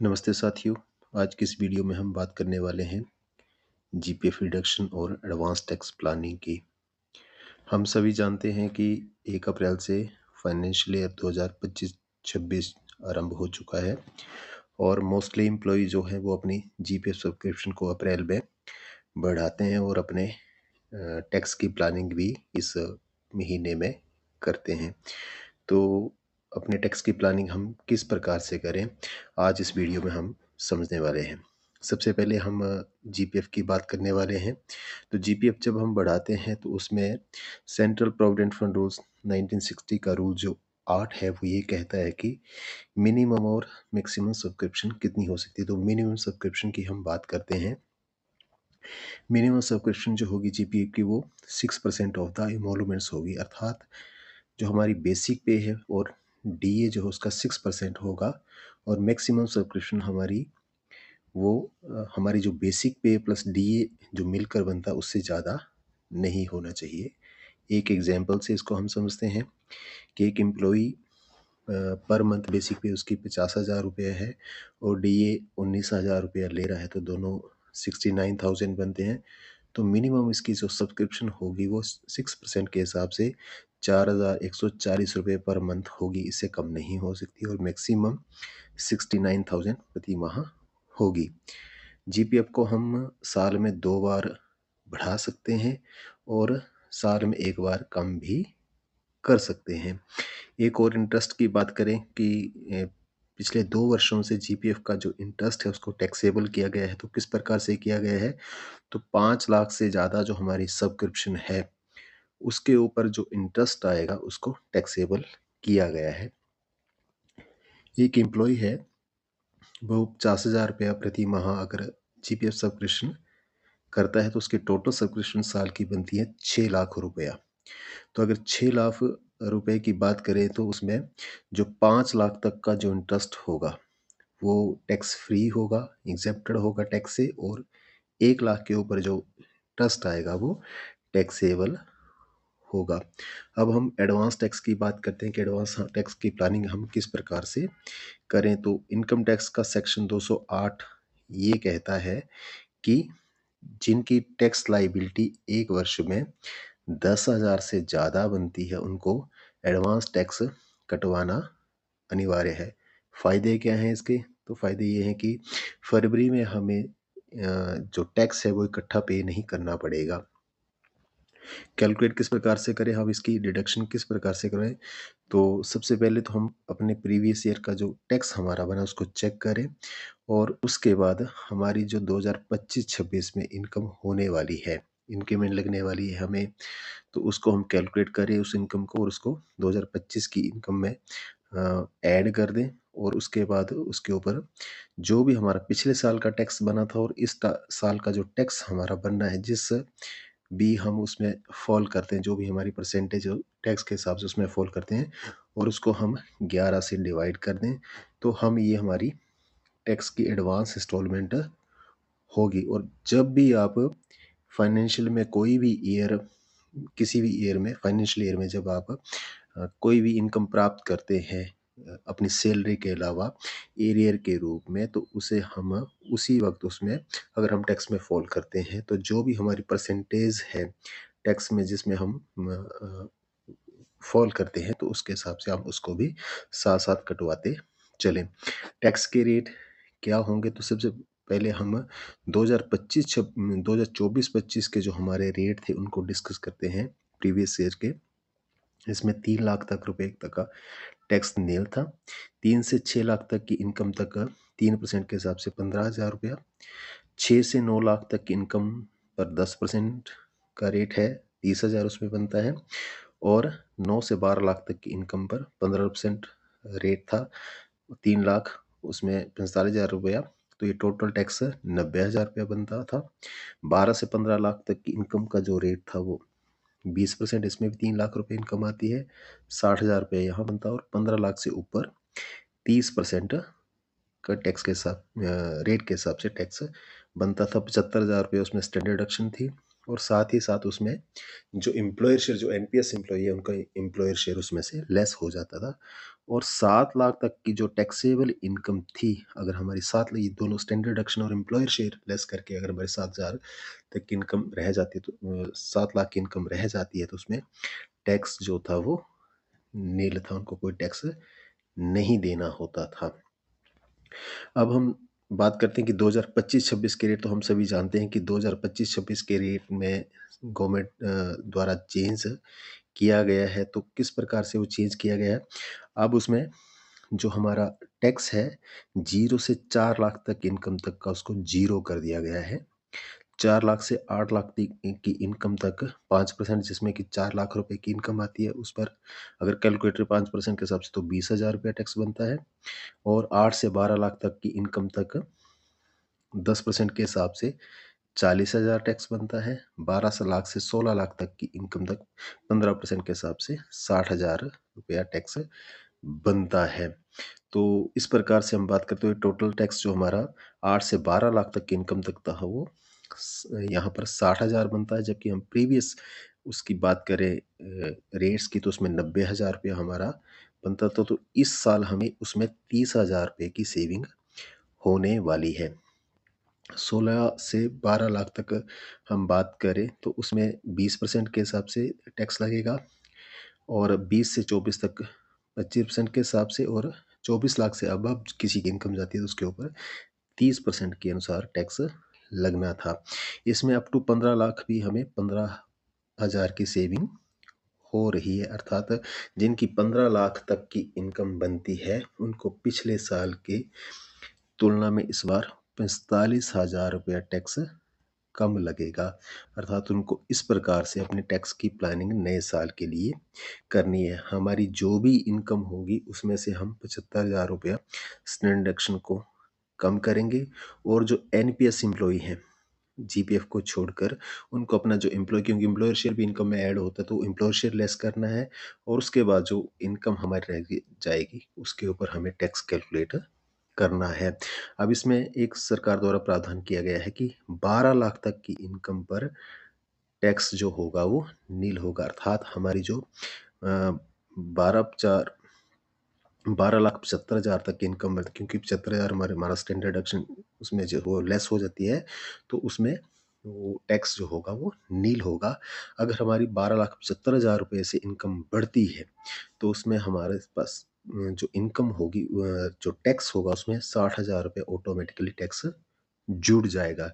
नमस्ते साथियों। आज की इस वीडियो में हम बात करने वाले हैं जीपीएफ रिडक्शन और एडवांस टैक्स प्लानिंग की। हम सभी जानते हैं कि 1 अप्रैल से फाइनेंशियल ईयर 2025-26 आरंभ हो चुका है और मोस्टली एम्प्लॉय जो हैं वो अपनी जीपीएफ सब्सक्रिप्शन को अप्रैल में बढ़ाते हैं और अपने टैक्स की प्लानिंग भी इस महीने में करते हैं। तो अपने टैक्स की प्लानिंग हम किस प्रकार से करें, आज इस वीडियो में हम समझने वाले हैं। सबसे पहले हम जीपीएफ की बात करने वाले हैं। तो जीपीएफ जब हम बढ़ाते हैं तो उसमें सेंट्रल प्रोविडेंट फंड रूल्स 1960 का रूल जो 8 है वो ये कहता है कि मिनिमम और मैक्सिमम सब्सक्रिप्शन कितनी हो सकती है। तो मिनिमम सब्सक्रिप्शन की हम बात करते हैं। मिनिमम सब्सक्रिप्शन जो होगी जीपीएफ की वो 6% ऑफ द इमोलूमेंट्स होगी, अर्थात जो हमारी बेसिक पे है और डीए जो है उसका 6% होगा और मैक्सिमम सब्सक्रिप्शन हमारी वो हमारी जो बेसिक पे प्लस डीए जो मिलकर बनता है उससे ज़्यादा नहीं होना चाहिए। एक एग्जांपल से इसको हम समझते हैं कि एक एम्प्लॉई पर मंथ बेसिक पे उसकी 50,000 रुपये है और डीए 19,000 रुपया ले रहा है, तो दोनों 69,000 बनते हैं। तो मिनिमम इसकी जो सब्सक्रिप्शन होगी वो 6% के हिसाब से 4,140 रुपये पर मंथ होगी, इससे कम नहीं हो सकती और मैक्सिमम 69,000 प्रति माह होगी। जीपीएफ को हम साल में 2 बार बढ़ा सकते हैं और साल में 1 बार कम भी कर सकते हैं। एक और इंटरेस्ट की बात करें कि पिछले 2 वर्षों से जीपीएफ का जो इंटरेस्ट है उसको टैक्सेबल किया गया है। तो किस प्रकार से किया गया है, तो 5 लाख से ज़्यादा जो हमारी सब्सक्रिप्शन है उसके ऊपर जो इंटरेस्ट आएगा उसको टैक्सेबल किया गया है। एक एम्प्लॉय है वो 50,000 रुपया प्रति माह अगर जीपीएफ सब्सक्रिप्शन करता है तो उसकी टोटल सब्सक्रिप्शन साल की बनती है 6 लाख रुपया। तो अगर 6 लाख रुपए की बात करें तो उसमें जो 5 लाख तक का जो इंटरेस्ट होगा वो टैक्स फ्री होगा, एग्जेम्प्टेड होगा टैक्स से, और 1 लाख के ऊपर जो इंटरेस्ट आएगा वो टैक्सेबल होगा। अब हम एडवांस टैक्स की बात करते हैं कि एडवांस टैक्स की प्लानिंग हम किस प्रकार से करें। तो इनकम टैक्स का सेक्शन 208 ये कहता है कि जिनकी टैक्स लाइबिलिटी 1 वर्ष में 10,000 से ज़्यादा बनती है उनको एडवांस टैक्स कटवाना अनिवार्य है। फ़ायदे क्या हैं इसके? तो फ़ायदे ये हैं कि फरवरी में हमें जो टैक्स है वो इकट्ठा पे नहीं करना पड़ेगा। कैलकुलेट किस प्रकार से करें, हम इसकी डिडक्शन किस प्रकार से करें? तो सबसे पहले तो हम अपने प्रीवियस ईयर का जो टैक्स हमारा बना उसको चेक करें और उसके बाद हमारी जो 2025-26 में इनकम होने वाली है, इंक्रीमेंट लगने वाली है हमें, तो उसको हम कैलकुलेट करें उस इनकम को और उसको 2025 की इनकम में ऐड कर दें और उसके बाद उसके ऊपर जो भी हमारा पिछले साल का टैक्स बना था और इस साल का जो टैक्स हमारा बनना है, जिस भी हम उसमें फॉल करते हैं, जो भी हमारी परसेंटेज टैक्स के हिसाब से उसमें फॉल करते हैं और उसको हम 11 से डिवाइड कर दें, तो हम ये हमारी टैक्स की एडवांस इंस्टॉलमेंट होगी। और जब भी आप फाइनेंशियल में कोई भी ईयर, किसी भी ईयर में फाइनेंशियल ईयर में जब आप कोई भी इनकम प्राप्त करते हैं अपनी सैलरी के अलावा एरियर के रूप में, तो उसे हम उसी वक्त उसमें अगर हम टैक्स में फॉल करते हैं तो जो भी हमारी परसेंटेज है टैक्स में जिसमें हम फॉल करते हैं तो उसके हिसाब से हम उसको भी साथ साथ कटवाते चलें। टैक्स के रेट क्या होंगे, तो सबसे पहले हम 2024-25 के जो हमारे रेट थे उनको डिस्कस करते हैं प्रीवियस ईयर के। इसमें 3 लाख तक रुपए तक का टैक्स नील था। 3 से 6 लाख तक की इनकम तक 3% के हिसाब से 15,000 रुपया। 6 से 9 लाख तक की इनकम पर 10% का रेट है, 30,000 उसमें बनता है। और 9 से 12 लाख तक की इनकम पर 15% रेट था, 3 लाख उसमें 45,000 रुपया, तो ये टोटल टैक्स 90,000 रुपया बनता था। 12 से 15 लाख तक की इनकम का जो रेट था वो 20%, इसमें भी 3 लाख रुपए इनकम आती है, 60,000 रुपये यहाँ बनता है। और 15 लाख से ऊपर 30% का टैक्स के साथ रेट के हिसाब से टैक्स बनता था। 75,000 रुपये उसमें स्टैंडर्ड डिडक्शन थी और साथ ही साथ उसमें जो एम्प्लॉयर शेयर, जो एनपीएस एम्प्लॉई है, उनका एम्प्लॉयर शेयर उसमें से लेस हो जाता था। और 7 लाख तक की जो टैक्सेबल इनकम थी, अगर हमारी 7 लाख, ये दोनों स्टैंडर्ड डिडक्शन और एम्प्लॉयर शेयर लेस करके अगर हमारी 7,000 तक की इनकम रह जाती है, तो 7 लाख की इनकम रह जाती है, तो उसमें टैक्स जो था वो नील था, उनको कोई टैक्स नहीं देना होता था। अब हम बात करते हैं कि 2025-26 के रेट, तो हम सभी जानते हैं कि 2025-26 के रेट में गवर्नमेंट द्वारा चेंज किया गया है। तो किस प्रकार से वो चेंज किया गया है? अब उसमें जो हमारा टैक्स है, 0 से 4 लाख तक इनकम तक का उसको 0 कर दिया गया है। 4 लाख से 8 लाख की इनकम तक 5%, जिसमें कि 4 लाख रुपए की इनकम आती है, उस पर अगर कैलकुलेटर 5% के हिसाब से तो 20,000 रुपया टैक्स बनता है। और 8 से 12 लाख तक की इनकम तक 10% के हिसाब से 40,000 टैक्स बनता है। 12 लाख से 16 लाख तक की इनकम तक 15% के हिसाब से 60,000 रुपया टैक्स बनता है। तो इस प्रकार से हम बात करते हुए टोटल टैक्स जो हमारा 8 से 12 लाख तक की इनकम तक था, वो यहाँ पर 60,000 बनता है। जबकि हम प्रीवियस उसकी बात करें रेट्स की, तो उसमें 90,000 रुपया हमारा बनता था। तो इस साल हमें उसमें 30,000 रुपये की सेविंग होने वाली है। 16 से 12 लाख तक हम बात करें तो उसमें 20% के हिसाब से टैक्स लगेगा, और 20 से 24 तक 25% के हिसाब से, और 24 लाख से अब किसी की इनकम जाती है तो उसके ऊपर 30% के अनुसार टैक्स लगना था। इसमें अप टू 15 लाख भी हमें 15,000 की सेविंग हो रही है। अर्थात जिनकी 15 लाख तक की इनकम बनती है, उनको पिछले साल की तुलना में इस बार 45,000 रुपया टैक्स कम लगेगा। अर्थात उनको इस प्रकार से अपने टैक्स की प्लानिंग नए साल के लिए करनी है। हमारी जो भी इनकम होगी उसमें से हम 75,000 रुपया स्टैंडर्ड डिडक्शन को कम करेंगे, और जो एनपीएस एम्प्लॉई हैं, जीपीएफ को छोड़कर, उनको अपना जो एम्प्लॉय, क्योंकि एम्प्लॉयर शेयर भी इनकम में ऐड होता है, तो एम्प्लॉयर शेयर लेस करना है, और उसके बाद जो इनकम हमारी रह जाएगी उसके ऊपर हमें टैक्स कैलकुलेट करना है। अब इसमें एक सरकार द्वारा प्रावधान किया गया है कि 12 लाख तक की इनकम पर टैक्स जो होगा वो नील होगा। अर्थात हमारी जो 12,75,000 तक की इनकम, क्योंकि 75,000 हमारा स्टैंडर्ड डिडक्शन उसमें जो वो लेस हो जाती है, तो उसमें वो टैक्स जो होगा वो नील होगा। अगर हमारी 12,75,000 रुपये से इनकम बढ़ती है, तो उसमें हमारे पास जो इनकम होगी, जो टैक्स होगा उसमें 60,000 रुपये ऑटोमेटिकली टैक्स जुड़ जाएगा।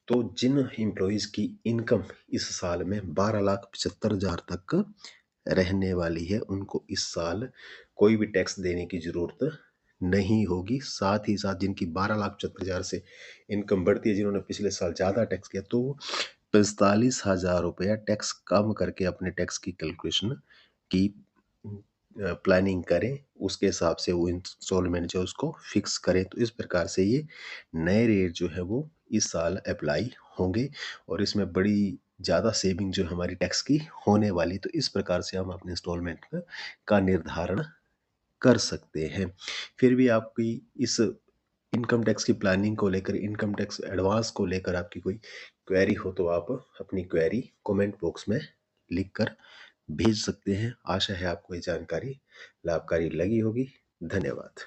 तो जिन एम्प्लॉइज़ की इनकम इस साल में 12,75,000 तक रहने वाली है, उनको इस साल कोई भी टैक्स देने की ज़रूरत नहीं होगी। साथ ही साथ जिनकी 12,75,000 से इनकम बढ़ती है, जिन्होंने पिछले साल ज़्यादा टैक्स किया, तो 45,000 रुपया टैक्स कम करके अपने टैक्स की कैलकुलेशन की प्लानिंग करें। उसके हिसाब से वो इंस्टॉलमेंट जो है उसको फिक्स करें। तो इस प्रकार से ये नए रेट जो है वो इस साल अप्लाई होंगे, और इसमें बड़ी ज़्यादा सेविंग जो हमारी टैक्स की होने वाली। तो इस प्रकार से हम अपने इंस्टॉलमेंट का निर्धारण कर सकते हैं। फिर भी आपकी इस इनकम टैक्स की प्लानिंग को लेकर, इनकम टैक्स एडवांस को लेकर आपकी कोई क्वेरी हो, तो आप अपनी क्वेरी कमेंट बॉक्स में लिख कर भेज सकते हैं। आशा है आपको ये जानकारी लाभकारी लगी होगी। धन्यवाद।